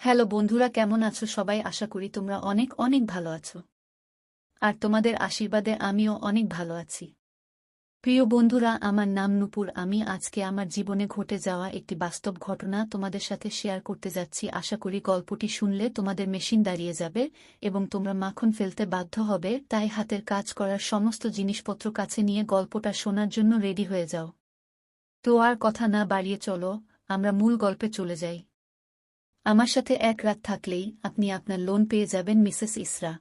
Hello বন্ধুরা, কেমন আছো সবাই? আশা করি তোমরা অনেক অনেক ভালো আছো। আর তোমাদের আশীর্বাদে আমিও অনেক ভালো আছি। প্রিয় বন্ধুরা, আমার নাম নূপুর। আমি আজকে আমার জীবনে ঘটে যাওয়া একটি বাস্তব ঘটনা তোমাদের সাথে শেয়ার করতে যাচ্ছি। আশা করি গল্পটি শুনলে তোমাদের মেশিন দাঁড়িয়ে যাবে এবং তোমরা মাখন ফেলতে বাধ্য হবে। তাই হাতের কাজ করার সমস্ত জিনিসপত্র কাছে নিয়ে গল্পটা শোনার জন্য রেডি হয়ে যাও। তো আর কথা না বাড়িয়ে চলো আমরা মূল গল্পে চলে যাই। আমার সাথে এক রাত থাকলেই আপনি আপনার লোন পেয়ে যাবেন মিসেস ইসরা।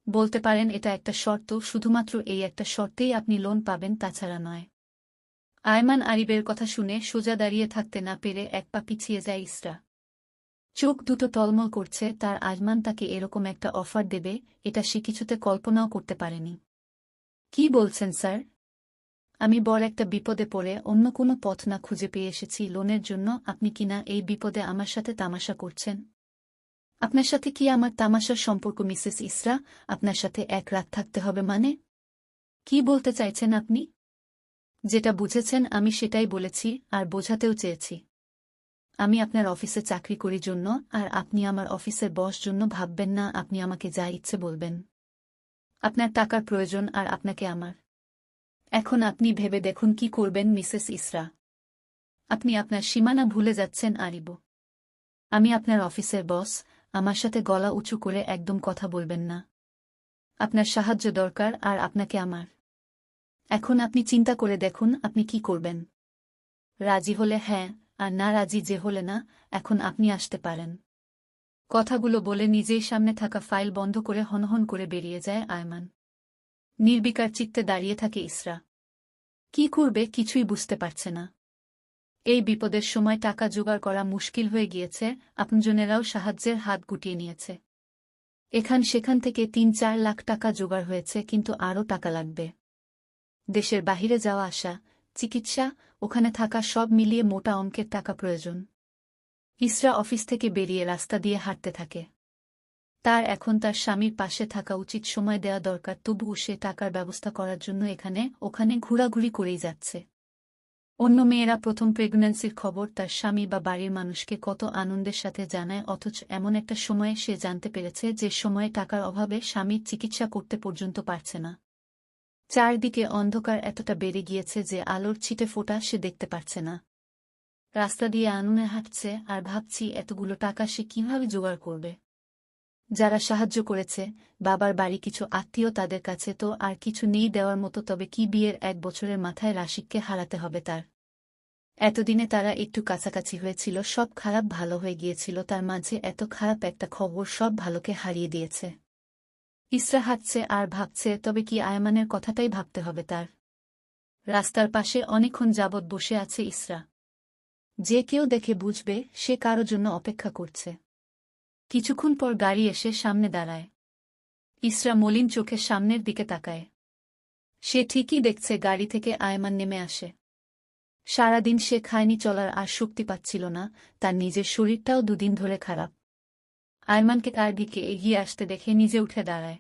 বলতে পারেন এটা একটা শর্ত, শুধুমাত্র এই একটা শর্তেই আপনি লোন পাবেন, তাছাড়া নয়। আয়মান আরিবের কথা শুনে সোজা দাঁড়িয়ে থাকতে না পেরে এক পা পিছিয়ে যায় ইসরা। চোখ দুটো টলমল করছে। তার আয়মান তাকে এরকম একটা অফার দেবে এটা সে কিছুতে কল্পনাও করতে পারেনি। কি বলছেন স্যার? আমি বড় একটা বিপদে পড়ে অন্য কোনো পথ না খুঁজে পেয়ে এসেছি লোনের জন্য। আপনি কিনা এই বিপদে আমার সাথে তামাশা করছেন? আপনার সাথে কি আমার তামাশার সম্পর্ক মিসেস ইসরা? আপনার সাথে এক রাত থাকতে হবে মানে? কি বলতে চাইছেন আপনি? যেটা বুঝেছেন আমি সেটাই বলেছি, আর বোঝাতেও চেয়েছি। আমি আপনার অফিসে চাকরি করি জন্য, আর আপনি আমার অফিসের বস জন্য ভাববেন না। আপনি আমাকে যা ইচ্ছে বলবেন। আপনার টাকার প্রয়োজন আর আপনাকে আমার। এখন আপনি ভেবে দেখুন কি করবেন মিসেস ইসরা। আপনি আপনার সীমানা ভুলে যাচ্ছেন আরিব। আমি আপনার অফিসের বস। আমার সাথে গলা উঁচু করে একদম কথা বলবেন না। আপনার সাহায্য দরকার আর আপনাকে আমার। এখন আপনি চিন্তা করে দেখুন আপনি কি করবেন। রাজি হলে হ্যাঁ, আর না রাজি যে হলে না। এখন আপনি আসতে পারেন। কথাগুলো বলে নিজেই সামনে থাকা ফাইল বন্ধ করে হনহন করে বেরিয়ে যায় আয়মান। নির্বিকার চিত্তে দাঁড়িয়ে থাকে ইসরা। কি করবে কিছুই বুঝতে পারছে না। এই বিপদের সময় টাকা জোগাড় করা মুশকিল হয়ে গিয়েছে। আপনজনেরাও সাহায্যের হাত গুটিয়ে নিয়েছে। এখান সেখান থেকে ৩-৪ লাখ টাকা জোগাড় হয়েছে, কিন্তু আরও টাকা লাগবে। দেশের বাহিরে যাওয়া আসা, চিকিৎসা, ওখানে থাকা, সব মিলিয়ে মোটা অঙ্কের টাকা প্রয়োজন। ইসরা অফিস থেকে বেরিয়ে রাস্তা দিয়ে হাঁটতে থাকে। তার এখন তার স্বামীর পাশে থাকা উচিত, সময় দেওয়া দরকার, তবুও সে টাকার ব্যবস্থা করার জন্য এখানে ওখানে ঘোরাঘুরি করেই যাচ্ছে। অন্য মেয়েরা প্রথম প্রেগন্যান্সির খবর তার স্বামী বা বাড়ির মানুষকে কত আনন্দের সাথে জানায়, অথচ এমন একটা সময়ে সে জানতে পেরেছে যে সময়ে টাকার অভাবে স্বামীর চিকিৎসা করতে পর্যন্ত পারছে না। চারদিকে অন্ধকার এতটা বেড়ে গিয়েছে যে আলোর ছিটে ফোঁটা সে দেখতে পারছে না। রাস্তা দিয়ে আনুনে হাঁটছে আর ভাবছি এতগুলো টাকা সে কিভাবে জোগাড় করবে। যারা সাহায্য করেছে, বাবার বাড়ি, কিছু আত্মীয়, তাদের কাছে তো আর কিছু নেই দেওয়ার মতো। তবে কি, বিয়ের 1 বছরের মাথায় রাশিককে হারাতে হবে তার। এতদিনে তারা একটু কাছাকাছি হয়েছিল, সব খারাপ ভালো হয়ে গিয়েছিল, তার মাঝে এত খারাপ একটা খবর সব ভালোকে হারিয়ে দিয়েছে। ইসরা হাঁটছে আর ভাবছে, তবে কি আয়মানের কথাটাই ভাবতে হবে তার। রাস্তার পাশে অনেকক্ষণ যাবৎ বসে আছে ইসরা। যে কেউ দেখে বুঝবে সে কারো জন্য অপেক্ষা করছে। কিছুক্ষণ পর গাড়ি এসে সামনে দাঁড়ায়। ইসরা মলিন চোখে সামনের দিকে তাকায়। সে ঠিকই দেখছে গাড়ি থেকে আয়মান নেমে আসে। সারাদিন সে খায়নি, চলার আর শক্তি পাচ্ছিল না। তার নিজের শরীরটাও দুদিন ধরে খারাপ। আয়মানকে তার দিকে এগিয়ে আসতে দেখে নিজে উঠে দাঁড়ায়।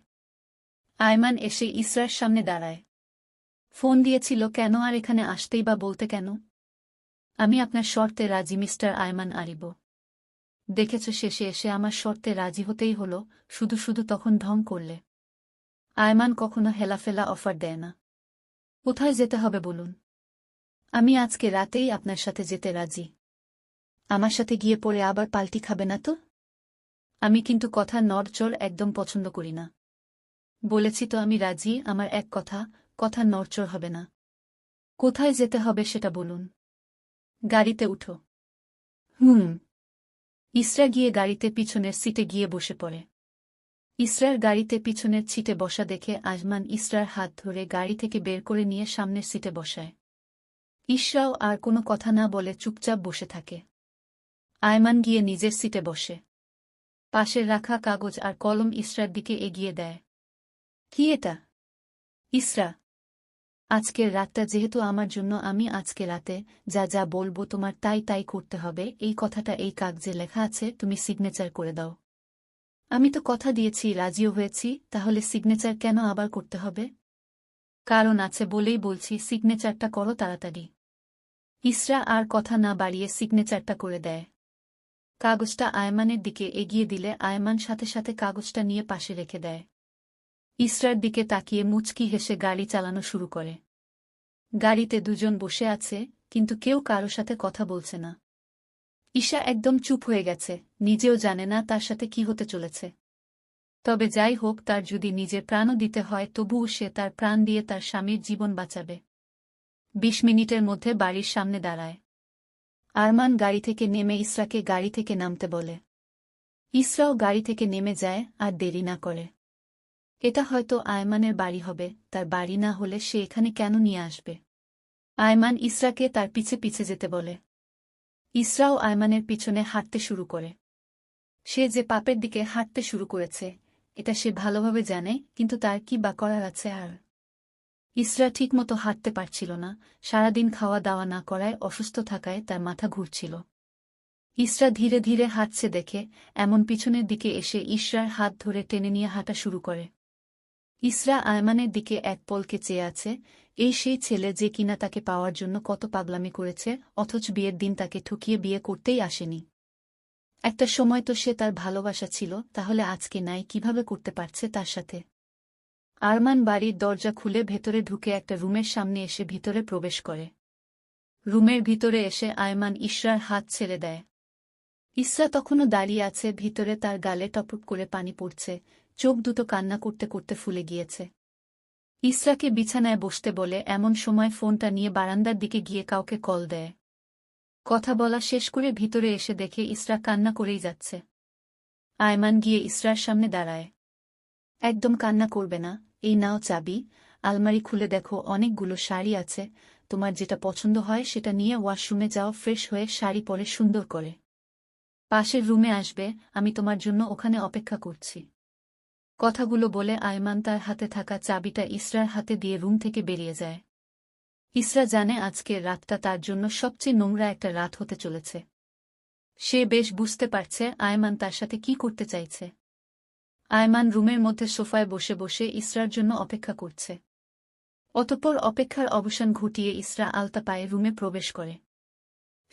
আয়মান এসে ইসরার সামনে দাঁড়ায়। ফোন দিয়েছিল কেন, আর এখানে আসতেই বা বলতে কেন? আমি আপনার শর্তে রাজি মিস্টার আয়মান আরিব। দেখেছ, শেষে এসে আমার শর্তে রাজি হতেই হলো, শুধু শুধু তখন ঢং করলে। আয়মান কখনো হেলাফেলা অফার দেয় না। কোথায় যেতে হবে বলুন? আমি আজকে রাতেই আপনার সাথে যেতে রাজি। আমার সাথে গিয়ে পড়ে আবার পাল্টি খাবে না তো? আমি কিন্তু কথা নড়চড় একদম পছন্দ করি না। বলেছি তো আমি রাজি, আমার এক কথা, কথা নড়চড় হবে না। কোথায় যেতে হবে সেটা বলুন। গাড়িতে উঠো। হুম। ইসরা গিয়ে গাড়িতে পিছনের সিটে গিয়ে বসে পড়ে। ইসরার গাড়িতে পিছনের সিটে বসা দেখে আজমান ইসরার হাত ধরে গাড়ি থেকে বের করে নিয়ে সামনের সিটে বসায়। ইসরাও আর কোনো কথা না বলে চুপচাপ বসে থাকে। আয়মান গিয়ে নিজের সিটে বসে। পাশের রাখা কাগজ আর কলম ইসরার দিকে এগিয়ে দেয়। কি এটা? ইসরা, আজকের রাতটা যেহেতু আমার জন্য, আমি আজকে রাতে যা যা বলবো তোমার তাই তাই করতে হবে। এই কথাটা এই কাগজে লেখা আছে, তুমি সিগনেচার করে দাও। আমি তো কথা দিয়েছি, রাজিও হয়েছি, তাহলে সিগনেচার কেন আবার করতে হবে? কারণ আছে বলেই বলছি, সিগনেচারটা করো তাড়াতাড়ি। ইসরা আর কথা না বাড়িয়ে সিগনেচারটা করে দেয়। কাগজটা আয়মানের দিকে এগিয়ে দিলে আয়মান সাথে সাথে কাগজটা নিয়ে পাশে রেখে দেয়। ইসরার দিকে তাকিয়ে মুচকি হেসে গাড়ি চালানো শুরু করে। গাড়িতে দুজন বসে আছে, কিন্তু কেউ কারো সাথে কথা বলছে না। ঈশা একদম চুপ হয়ে গেছে, নিজেও জানে না তার সাথে কি হতে চলেছে। তবে যাই হোক, তার যদি নিজের প্রাণও দিতে হয় তবুও সে তার প্রাণ দিয়ে তার স্বামীর জীবন বাঁচাবে। ২০ মিনিটের মধ্যে বাড়ির সামনে দাঁড়ায়। আরমান গাড়ি থেকে নেমে ইসরাকে গাড়ি থেকে নামতে বলে। ইসরাও গাড়ি থেকে নেমে যায় আর দেরি না করে। এটা হয়তো আয়মানের বাড়ি হবে, তার বাড়ি না হলে সে এখানে কেন নিয়ে আসবে? আয়মান ইসরাকে তার পিছে পিছে যেতে বলে। ইসরাও আয়মানের পিছনে হাঁটতে শুরু করে। সে যে পাপের দিকে হাঁটতে শুরু করেছে এটা সে ভালোভাবে জানে, কিন্তু তার কি বা করার আছে আর? ইসরা ঠিকমতো হাঁটতে পারছিল না, সারাদিন খাওয়া দাওয়া না করায় অসুস্থ থাকায় তার মাথা ঘুরছিল। ইসরা ধীরে ধীরে হাঁটছে দেখে এমন পিছনের দিকে এসে ইসরার হাত ধরে টেনে নিয়ে হাঁটা শুরু করে। ইসরা আয়মানের দিকে এক পলকে চেয়ে আছে, এই সেই ছেলে যে কিনা তাকে পাওয়ার জন্য কত পাগলামি করেছে, অথচ বিয়ের দিন তাকে ঠকিয়ে বিয়ে করতেই আসেনি। একটা সময় তো সে তার ভালোবাসা ছিল, তাহলে আজকে নাই কিভাবে করতে পারছে তার সাথে? আরমান বাড়ির দরজা খুলে ভেতরে ঢুকে একটা রুমের সামনে এসে ভিতরে প্রবেশ করে। রুমের ভিতরে এসে আয়মান ইসরার হাত ছেড়ে দেয়। ইসরা তখনও দাঁড়িয়ে আছে ভিতরে, তার গালে টপটপ করে পানি পড়ছে, চোখ দুটো কান্না করতে করতে ফুলে গিয়েছে। ইসরাকে বিছানায় বসতে বলে এমন সময় ফোনটা নিয়ে বারান্দার দিকে গিয়ে কাউকে কল দেয়। কথা বলা শেষ করে ভিতরে এসে দেখে ইসরা কান্না করেই যাচ্ছে। আয়মান গিয়ে ইসরার সামনে দাঁড়ায়। একদম কান্না করবে না, এই নাও চাবি, আলমারি খুলে দেখো অনেকগুলো শাড়ি আছে, তোমার যেটা পছন্দ হয় সেটা নিয়ে ওয়াশরুমে যাও, ফ্রেশ হয়ে শাড়ি পরে সুন্দর করে পাশের রুমে আসবে, আমি তোমার জন্য ওখানে অপেক্ষা করছি। কথাগুলো বলে আয়মান তার হাতে থাকা চাবিটা ইসরার হাতে দিয়ে রুম থেকে বেরিয়ে যায়। ইসরা জানে আজকের রাতটা তার জন্য সবচেয়ে নোংরা একটা রাত হতে চলেছে। সে বেশ বুঝতে পারছে আয়মান তার সাথে কি করতে চাইছে। আয়মান রুমের মধ্যে সোফায় বসে বসে ইসরার জন্য অপেক্ষা করছে। অতঃপর অপেক্ষার অবসান ঘটিয়ে ইসরা আলতা পায়ে রুমে প্রবেশ করে।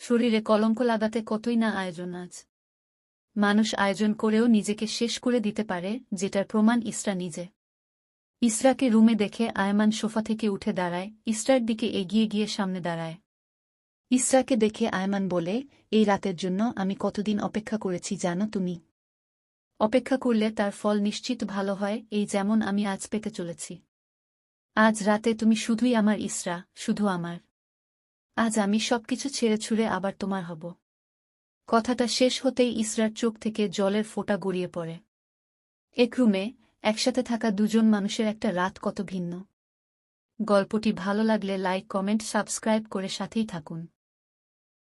শরীরে কলঙ্ক লাগাতে কতই না আয়োজন আজ। মানুষ আয়োজন করেও নিজেকে শেষ করে দিতে পারে, যেটার প্রমাণ ইসরা নিজে। ইসরাকে রুমে দেখে আয়মান সোফা থেকে উঠে দাঁড়ায়, ইসরার দিকে এগিয়ে গিয়ে সামনে দাঁড়ায়। ইসরাকে দেখে আয়মান বলে, এই রাতের জন্য আমি কতদিন অপেক্ষা করেছি জানো তুমি? অপেক্ষা করলে তার ফল নিশ্চিত ভালো হয়, এই যেমন আমি আজ পেতে চলেছি। আজ রাতে তুমি শুধুই আমার ইসরা, শুধু আমার। আজ আমি সবকিছু ছেড়ে ছুড়ে আবার তোমার হব। কথাটা শেষ হতেই ইসরার চোখ থেকে জলের ফোঁটা গড়িয়ে পড়ে। এক রুমে একসাথে থাকা দুজন মানুষের একটা রাত কত ভিন্ন। গল্পটি ভালো লাগলে লাইক, কমেন্ট, সাবস্ক্রাইব করে সাথেই থাকুন।